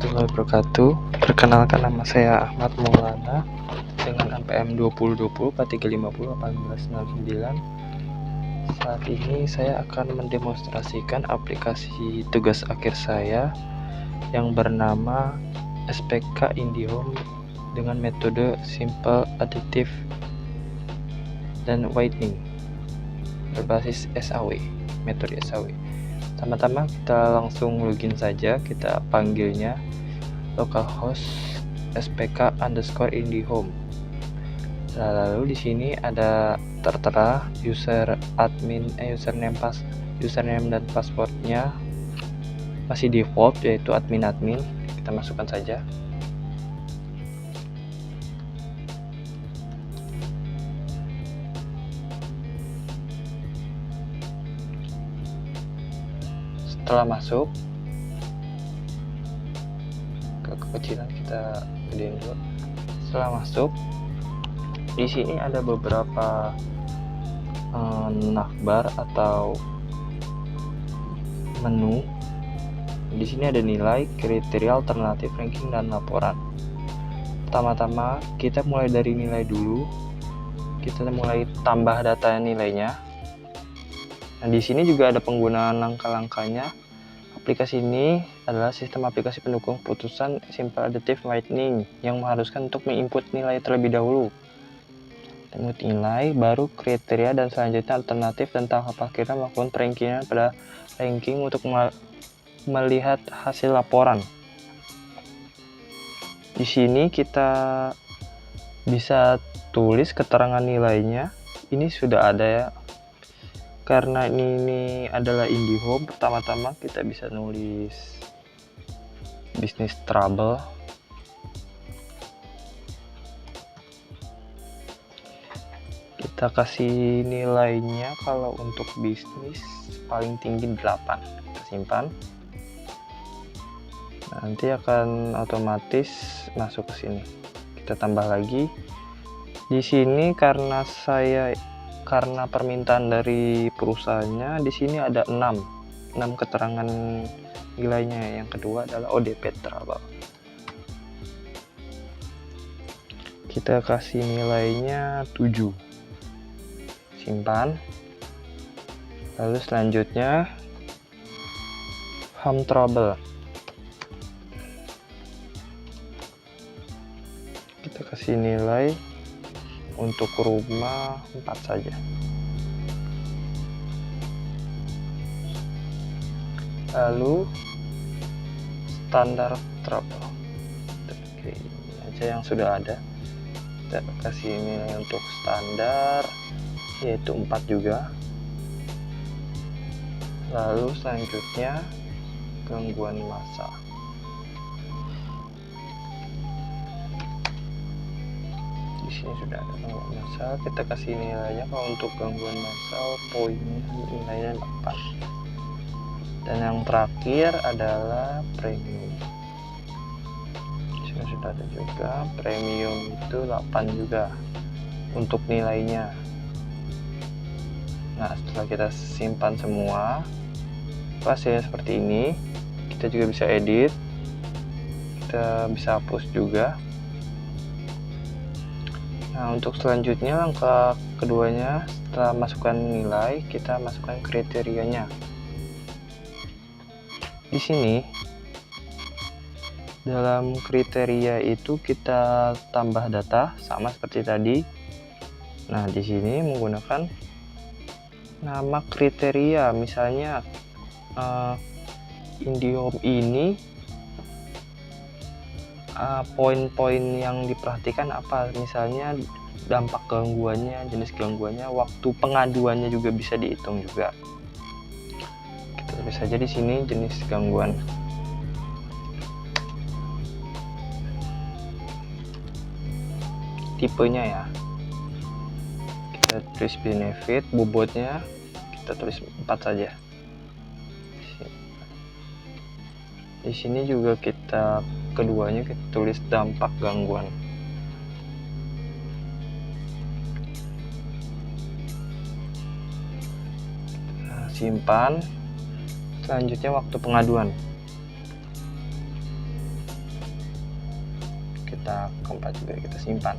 warahmatullahi wabarakatuh. Perkenalkan, nama saya Ahmad Maulana dengan NPM 2020-4350-1809. Saat ini saya akan mendemonstrasikan aplikasi tugas akhir saya yang bernama SPK IndiHome dengan metode Simple Additive dan Whitening berbasis SAW, metode SAW. Pertama-tama kita langsung login saja, kita panggilnya localhost spk_IndiHome. Lalu di sini ada tertera username dan passwordnya masih default, yaitu admin. Kita masukkan saja. Setelah masuk, kekecilan kita gedein dulu. Setelah masuk, di sini ada beberapa navbar atau menu. Di sini ada nilai, kriteria, alternatif, ranking, dan laporan. Pertama-tama kita mulai dari nilai dulu. Kita mulai tambah data nilainya. Nah, di sini juga ada penggunaan langkah-langkahnya. Aplikasi ini adalah sistem aplikasi pendukung putusan Simple Additive Whitening yang mengharuskan untuk menginput nilai terlebih dahulu. Input nilai, baru kriteria, dan selanjutnya alternatif dan tahap akhirnya melakukan perankingan pada ranking untuk melihat hasil laporan. Di sini kita bisa tulis keterangan nilainya. Ini sudah ada ya. Karena ini adalah IndiHome, pertama-tama kita bisa nulis business trouble. Kita kasih nilainya, kalau untuk bisnis paling tinggi 8. Kita simpan. Nanti akan otomatis masuk ke sini. Kita tambah lagi. Di sini karena permintaan dari perusahaannya, di sini ada 6 keterangan nilainya. Yang kedua adalah ODP trouble. Kita kasih nilainya 7. Simpan. Lalu selanjutnya home trouble. Kita kasih nilai untuk rumah 4 saja. Lalu standar trouble. Oke, ini aja yang sudah ada. Kita kasih nilai untuk standar yaitu 4 juga. Lalu selanjutnya gangguan massa. Di sini sudah ada gangguan massa, kita kasih nilainya. Kalau untuk gangguan massa poinnya nilainya 8. Dan yang terakhir adalah premium. Di sini sudah ada juga premium, itu 8 juga untuk nilainya. Nah, setelah kita simpan semua, hasilnya seperti ini. Kita juga bisa edit, kita bisa hapus juga. Nah, untuk selanjutnya langkah keduanya, setelah masukkan nilai, kita masukkan kriterianya. Di sini dalam kriteria itu kita tambah data sama seperti tadi. Nah, di sini menggunakan nama kriteria, misalnya IndiHome ini poin-poin yang diperhatikan apa, misalnya dampak gangguannya, jenis gangguannya, waktu pengaduannya juga bisa dihitung juga. Kita tulis saja di sini jenis gangguan. Tipenya ya. Kita tulis benefit, bobotnya kita tulis 4 saja. Di sini juga keduanya kita tulis dampak gangguan. Simpan. Selanjutnya waktu pengaduan. keempat juga kita simpan.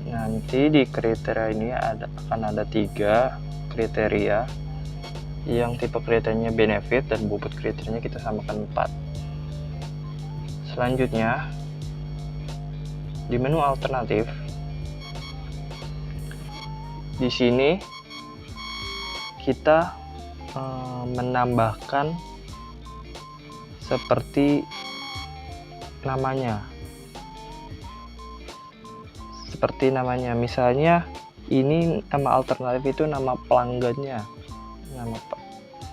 Nanti di kriteria ini akan ada 3 kriteria, yang tipe kriterianya benefit dan bobot kriterianya kita samakan 4. Selanjutnya di menu alternatif, di sini kita menambahkan seperti namanya, misalnya ini nama alternatif itu nama pelanggannya,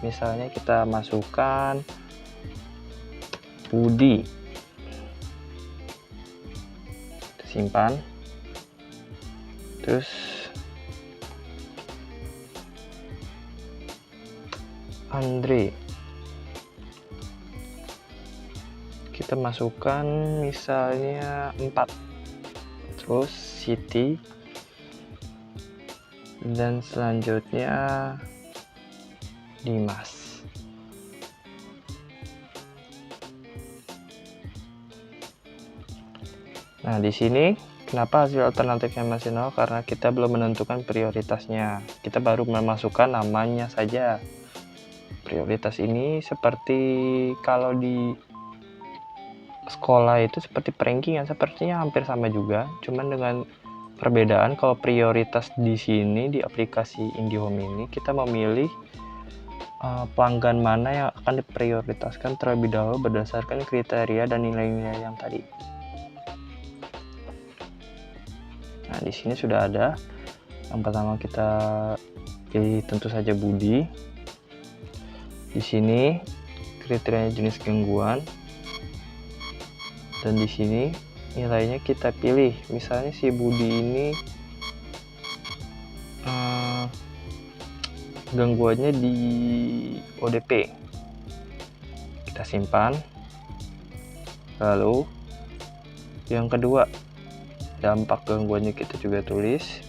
misalnya kita masukkan Budi, kita simpan, terus Andre, kita masukkan misalnya 4, terus Siti, dan selanjutnya Dimas. Nah, di sini kenapa hasil alternatifnya masih 0? Karena kita belum menentukan prioritasnya. Kita baru memasukkan namanya saja. Prioritas ini seperti kalau di sekolah itu seperti ranking, sepertinya hampir sama juga, cuman dengan perbedaan kalau prioritas di sini di aplikasi IndiHome ini kita memilih pelanggan mana yang akan diprioritaskan terlebih dahulu berdasarkan kriteria dan nilai-nilai yang tadi. Nah, di sini sudah ada. Yang pertama kita pilih tentu saja Budi. Di sini kriteria jenis gangguan, dan di sini nilainya kita pilih. Misalnya si Budi ini gangguannya di ODP, kita simpan. Lalu yang kedua, dampak gangguannya kita juga tulis.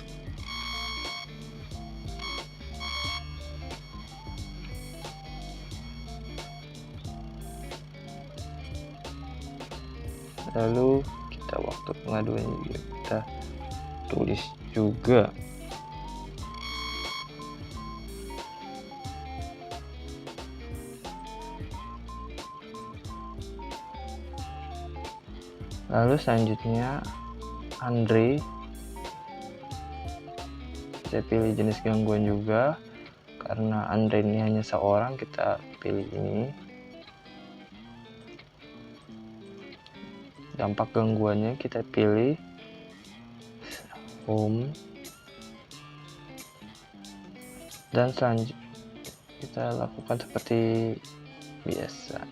Lalu kita waktu pengaduan juga kita tulis juga. Lalu selanjutnya Andre, kita pilih jenis gangguan juga. Karena Andre ini hanya seorang, kita pilih ini. Dampak gangguannya kita pilih home, dan selanjutnya kita lakukan seperti biasa.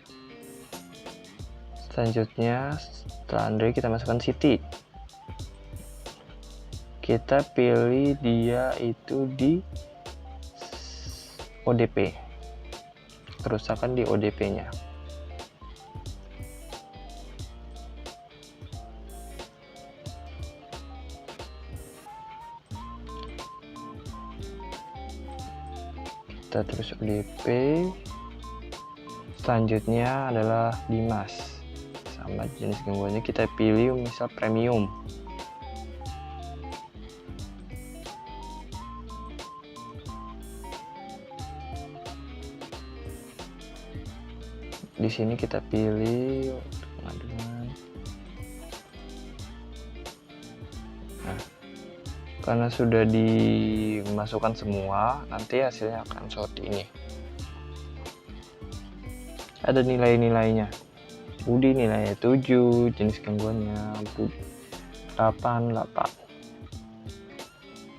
Selanjutnya setelah Andre kita masukkan Siti, kita pilih dia itu di ODP, kerusakan di ODP nya. Kita terus ODP. Selanjutnya adalah Dimas, sama jenis gangguannya kita pilih misal premium. Di sini kita pilih untuk pengaduan. Nah, karena sudah dimasukkan semua, nanti hasilnya akan seperti ini. Ada nilai-nilainya. Budi nilainya 7, jenis gangguannya 8.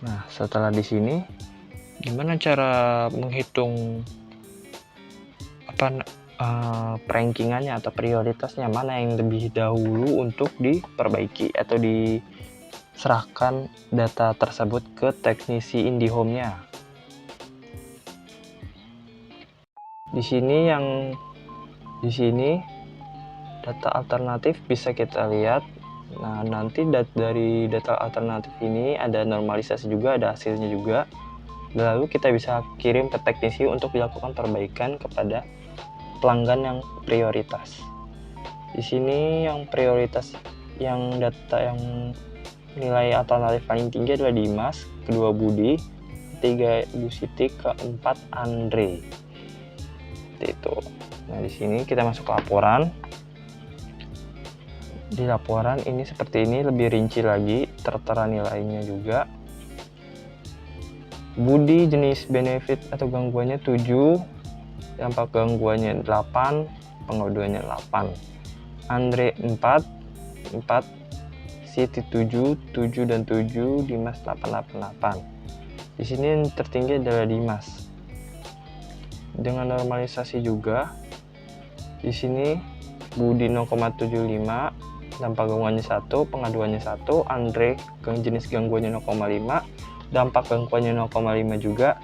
Nah, setelah di sini gimana cara menghitung rankingannya atau prioritasnya, mana yang lebih dahulu untuk diperbaiki atau diserahkan data tersebut ke teknisi IndiHome-nya. Di sini data alternatif bisa kita lihat. Nah, nanti dari data alternatif ini ada normalisasi juga, ada hasilnya juga. Lalu kita bisa kirim ke teknisi untuk dilakukan perbaikan kepada pelanggan yang prioritas. Di sini yang prioritas yang nilai alternatif paling tinggi adalah Dimas, kedua Budi, ketiga Ibu Siti, keempat Andre. Seperti itu. Nah, di sini kita masuk ke laporan. Di laporan ini seperti ini, lebih rinci lagi, tertera nilainya juga. Budi jenis benefit atau gangguannya 7, dampak gangguannya 8, pengaduannya 8. Andre 4, Siti 7 dan 7, Dimas 8. Di sini yang tertinggi adalah Dimas. Dengan normalisasi juga, di sini Budi 0,75, dampak gangguannya 1, pengaduannya 1, Andre jenis gangguannya 0,5, dampak gangguannya 0,5 juga,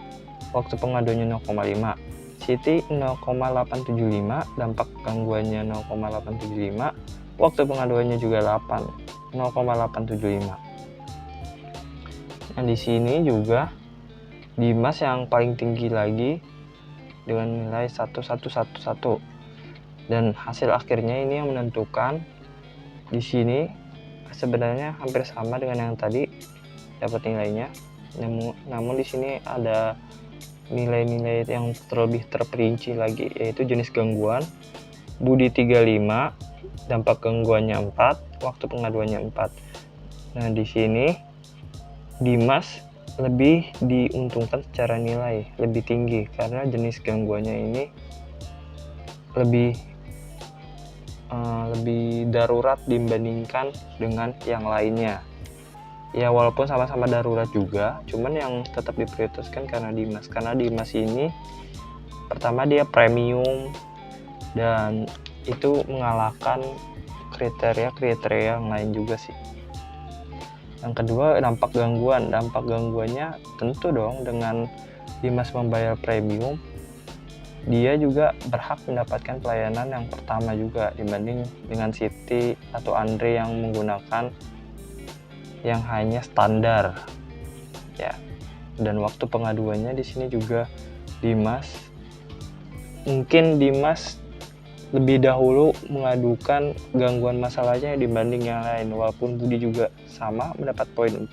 waktu pengaduannya 0,5. Siti 0,875, dampak gangguannya 0,875, waktu pengaduannya juga 0,875. Nah, di sini juga Dimas yang paling tinggi lagi dengan nilai 1111. Dan hasil akhirnya ini yang menentukan. Di sini sebenarnya hampir sama dengan yang tadi dapat nilainya. Namun di sini ada nilai-nilai yang terlebih terperinci lagi, yaitu jenis gangguan. Budi 35, dampak gangguannya 4, waktu pengaduannya 4. Nah, di sini Dimas lebih diuntungkan secara nilai, lebih tinggi karena jenis gangguannya ini lebih darurat dibandingkan dengan yang lainnya. Ya, walaupun sama-sama darurat juga, cuman yang tetap diprioritaskan karena Dimas ini pertama dia premium dan itu mengalahkan kriteria yang lain juga sih. Yang kedua, dampak gangguannya tentu dong, dengan Dimas membayar premium, dia juga berhak mendapatkan pelayanan yang pertama juga dibanding dengan Siti atau Andre yang menggunakan yang hanya standar ya. Dan waktu pengaduannya di sini juga Dimas lebih dahulu mengadukan gangguan masalahnya dibanding yang lain, walaupun Budi juga sama mendapat poin 4.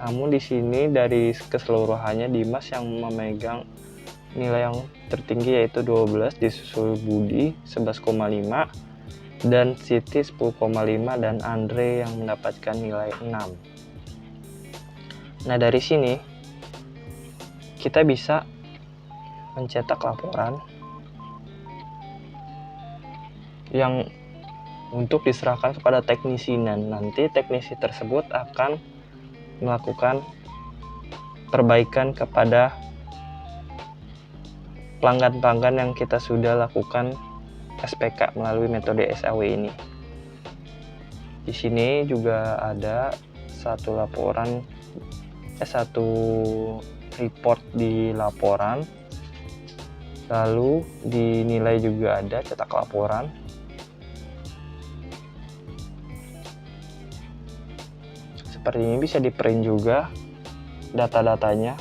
Namun di sini dari keseluruhannya Dimas yang memegang nilai yang tertinggi, yaitu 12, disusul Budi 11,5 dan Siti 10,5 dan Andre yang mendapatkan nilai 6. Nah, dari sini kita bisa mencetak laporan yang untuk diserahkan kepada teknisi, dan nanti teknisi tersebut akan melakukan perbaikan kepada pelanggan-pelanggan yang kita sudah lakukan SPK melalui metode SAW ini. Di sini juga ada satu report di laporan, lalu dinilai juga ada cetak laporan. Seperti ini, bisa di print juga data-datanya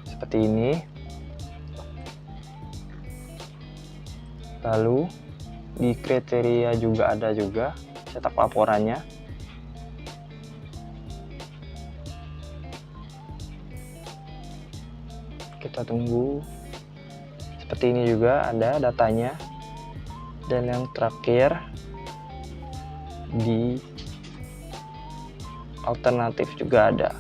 seperti ini. Lalu di kriteria juga ada juga cetak laporannya. Kita tunggu. Seperti ini juga ada datanya. Dan yang terakhir di alternatif juga ada.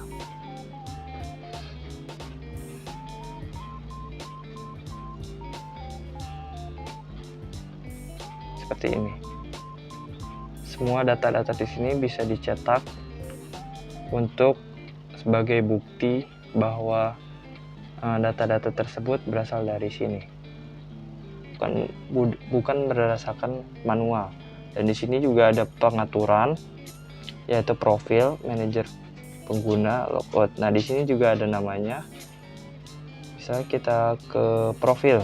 Seperti ini. Semua data-data di sini bisa dicetak untuk sebagai bukti bahwa data-data tersebut berasal dari sini. Bukan berdasarkan manual. Dan di sini juga ada pengaturan, yaitu profil, manajer pengguna, logout. Nah, di sini juga ada namanya. Misalnya kita ke profil.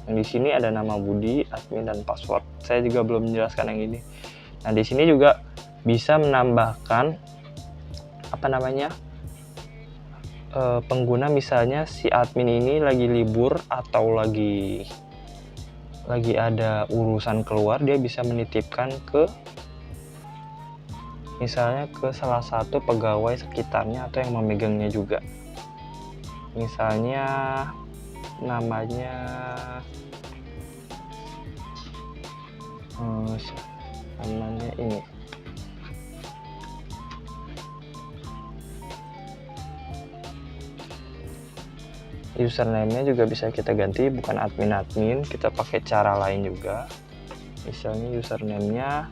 Yang di sini ada nama Budi, admin, dan password. Saya juga belum menjelaskan yang ini. Nah, di sini juga bisa menambahkan pengguna, misalnya si admin ini lagi libur atau lagi lagi ada urusan keluar, dia bisa menitipkan ke misalnya ke salah satu pegawai sekitarnya atau yang memegangnya juga. Misalnya namanya ini username-nya juga bisa kita ganti, bukan admin, kita pakai cara lain juga. Misalnya username-nya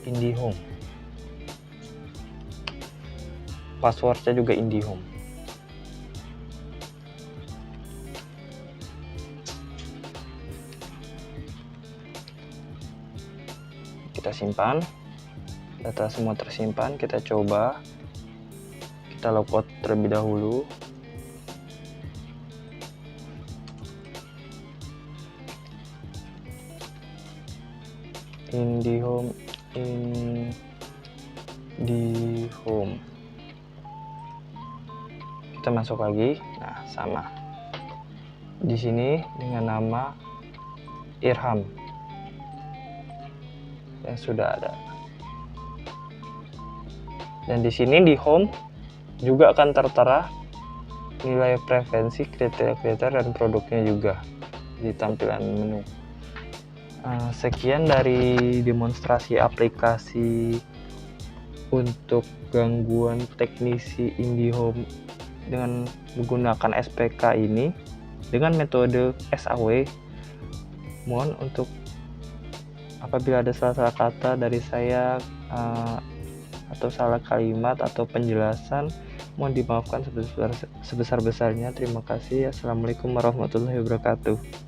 IndiHome, passwordnya juga IndiHome. Kita simpan, data semua tersimpan. Kita coba, kita logout terlebih dahulu. IndiHome. Kita masuk lagi. Nah, sama. Di sini dengan nama Irham yang sudah ada. Dan di sini di home juga akan tertera nilai preferensi, kriteria-kriteria dan produknya juga di tampilan menu. Sekian dari demonstrasi aplikasi untuk gangguan teknisi IndiHome dengan menggunakan SPK ini dengan metode SAW. Mohon untuk apabila ada salah kata dari saya atau salah kalimat atau penjelasan, mohon dimaafkan sebesar-besarnya. Terima kasih. Assalamualaikum warahmatullahi wabarakatuh.